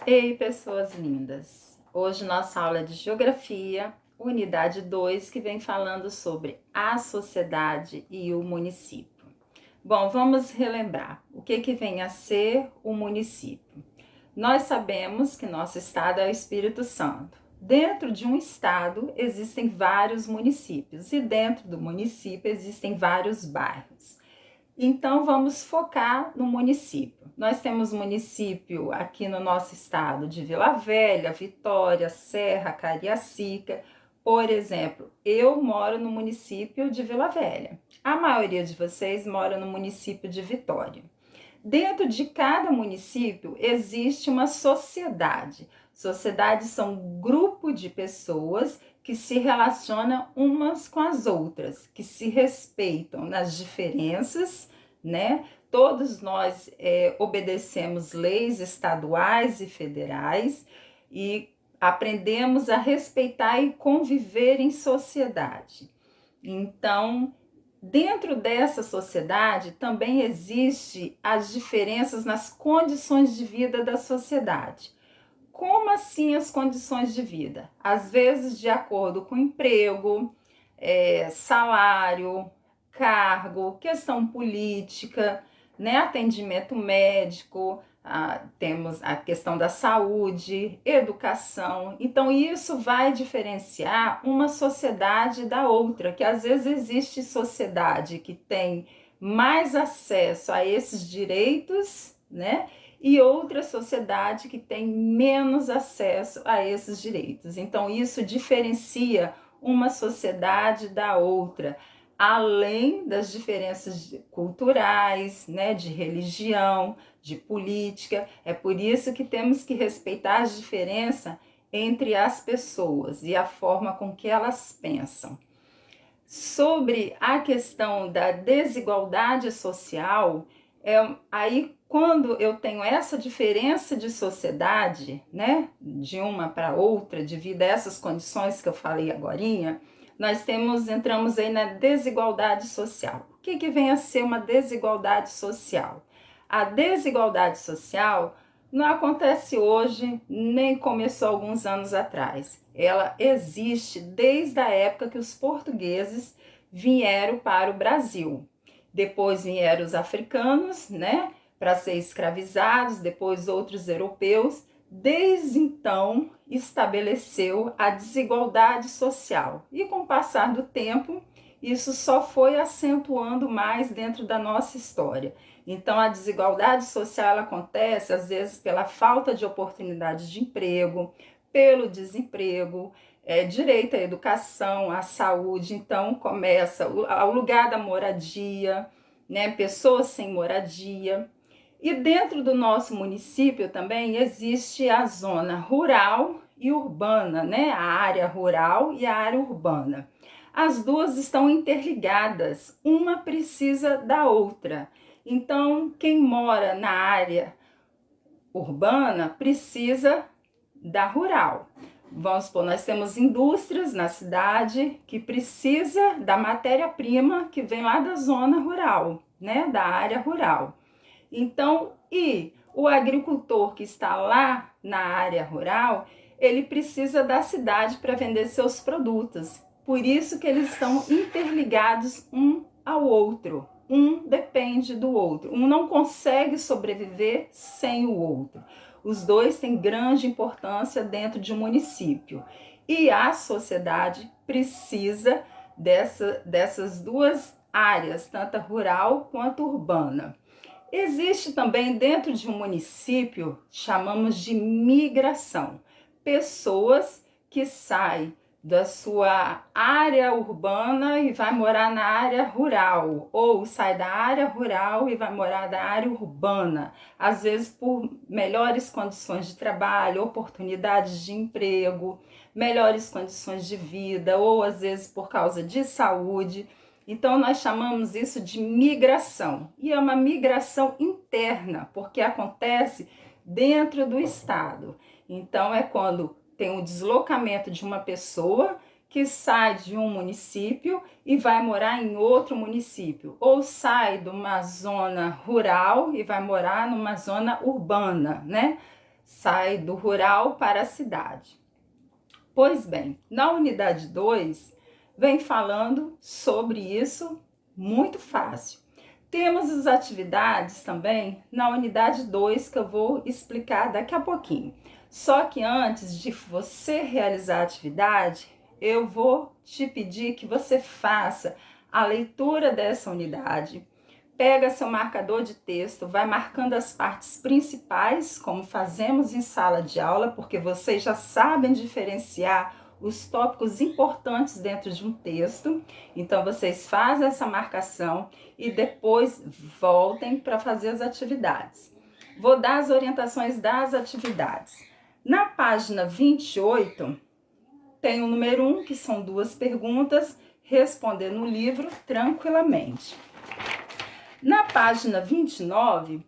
Ei, pessoas lindas! Hoje nossa aula é de Geografia, unidade 2, que vem falando sobre a sociedade e o município. Bom, vamos relembrar o que vem a ser o município. Nós sabemos que nosso estado é o Espírito Santo. Dentro de um estado existem vários municípios e dentro do município existem vários bairros. Então vamos focar no município. Nós temos município aqui no nosso estado de Vila Velha, Vitória, Serra, Cariacica. Por exemplo, eu moro no município de Vila Velha. A maioria de vocês mora no município de Vitória. Dentro de cada município existe uma sociedade. Sociedades são um grupo de pessoas que se relacionam umas com as outras, que se respeitam nas diferenças, né? Todos nós obedecemos leis estaduais e federais e aprendemos a respeitar e conviver em sociedade. Então, dentro dessa sociedade também existe as diferenças nas condições de vida da sociedade. Como assim as condições de vida? Às vezes de acordo com emprego, salário, cargo, questão política, né, atendimento médico, temos a questão da saúde, educação. Então, isso vai diferenciar uma sociedade da outra, que às vezes existe sociedade que tem mais acesso a esses direitos, né? E outra sociedade que tem menos acesso a esses direitos. Então, isso diferencia uma sociedade da outra, além das diferenças culturais, né, de religião, de política. É por isso que temos que respeitar as diferenças entre as pessoas e a forma com que elas pensam. Sobre a questão da desigualdade social, aí quando eu tenho essa diferença de sociedade, né, de uma para outra, devido a essas condições que eu falei agorinha, entramos aí na desigualdade social. O que vem a ser uma desigualdade social? A desigualdade social não acontece hoje, nem começou alguns anos atrás. Ela existe desde a época que os portugueses vieram para o Brasil. Depois vieram os africanos, né, para ser escravizados, depois outros europeus. Desde então estabeleceu a desigualdade social. E com o passar do tempo, isso só foi acentuando mais dentro da nossa história. Então, a desigualdade social ela acontece, às vezes, pela falta de oportunidades de emprego, pelo desemprego, direito à educação, à saúde. Então, começa ao lugar da moradia, né? Pessoas sem moradia. E dentro do nosso município também existe a zona rural e urbana, né? A área rural e a área urbana. As duas estão interligadas, uma precisa da outra. Então, quem mora na área urbana precisa da rural. Vamos supor, nós temos indústrias na cidade que precisa da matéria-prima que vem lá da zona rural, né, da área rural. Então, e o agricultor que está lá na área rural, ele precisa da cidade para vender seus produtos. Por isso que eles estão interligados um ao outro. Um depende do outro. Um não consegue sobreviver sem o outro. Os dois têm grande importância dentro de um município. E a sociedade precisa dessas duas áreas, tanto a rural quanto a urbana. Existe também dentro de um município, chamamos de migração, pessoas que saem da sua área urbana e vai morar na área rural, ou sai da área rural e vai morar na área urbana, às vezes por melhores condições de trabalho, oportunidades de emprego, melhores condições de vida, ou às vezes por causa de saúde. Então, nós chamamos isso de migração. E é uma migração interna, porque acontece dentro do estado. Então, é quando tem um deslocamento de uma pessoa que sai de um município e vai morar em outro município, ou sai de uma zona rural e vai morar numa zona urbana, né? sai do rural para a cidade. Pois bem, na unidade 2, vem falando sobre isso muito fácil. Temos as atividades também na unidade 2 que eu vou explicar daqui a pouquinho. Só que antes de você realizar a atividade, eu vou te pedir que você faça a leitura dessa unidade. Pega seu marcador de texto, vai marcando as partes principais, como fazemos em sala de aula, porque vocês já sabem diferenciar os tópicos importantes dentro de um texto. Então, vocês fazem essa marcação e depois voltem para fazer as atividades. Vou dar as orientações das atividades. Na página 28, tem o número 1, que são 2 perguntas, responder no livro tranquilamente. Na página 29,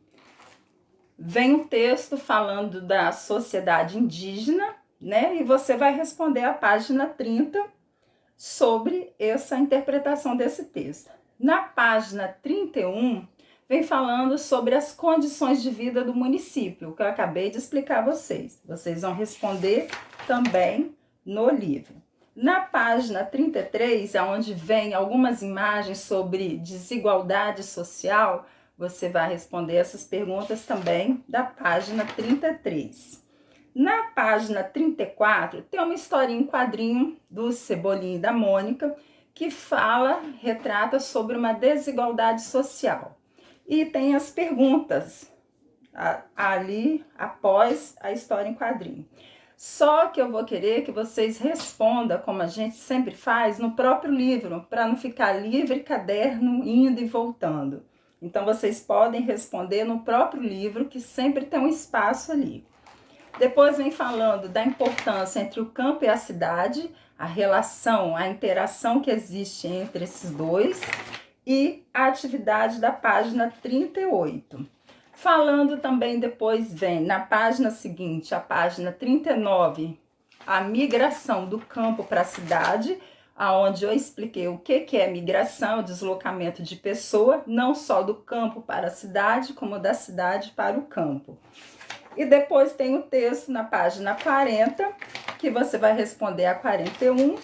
vem um texto falando da sociedade indígena, né? E você vai responder a página 30 sobre essa interpretação desse texto. Na página 31, vem falando sobre as condições de vida do município, que eu acabei de explicar a vocês. Vocês vão responder também no livro. Na página 33, onde vem algumas imagens sobre desigualdade social, você vai responder essas perguntas também da página 33. Na página 34, tem uma historinha em quadrinho do Cebolinha e da Mônica, que retrata sobre uma desigualdade social. E tem as perguntas ali após a história em quadrinho. Só que eu vou querer que vocês respondam, como a gente sempre faz, no próprio livro, para não ficar livre caderno indo e voltando. Então, vocês podem responder no próprio livro, que sempre tem um espaço ali. Depois vem falando da importância entre o campo e a cidade, a relação, a interação que existe entre esses dois, e a atividade da página 38. Falando também, depois vem na página seguinte, a página 39, a migração do campo para a cidade, aonde eu expliquei o que é migração, o deslocamento de pessoa, não só do campo para a cidade, como da cidade para o campo. E depois tem o texto na página 40, que você vai responder a 41,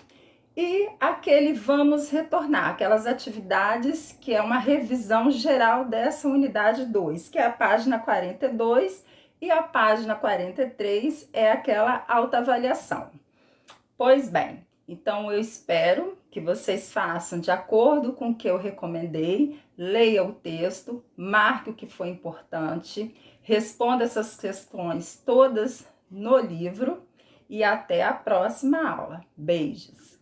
e aquele vamos retornar, aquelas atividades que é uma revisão geral dessa unidade 2, que é a página 42, e a página 43 é aquela autoavaliação. Pois bem, então eu espero que vocês façam de acordo com o que eu recomendei, leia o texto, marque o que foi importante, responda essas questões todas no livro e até a próxima aula. Beijos!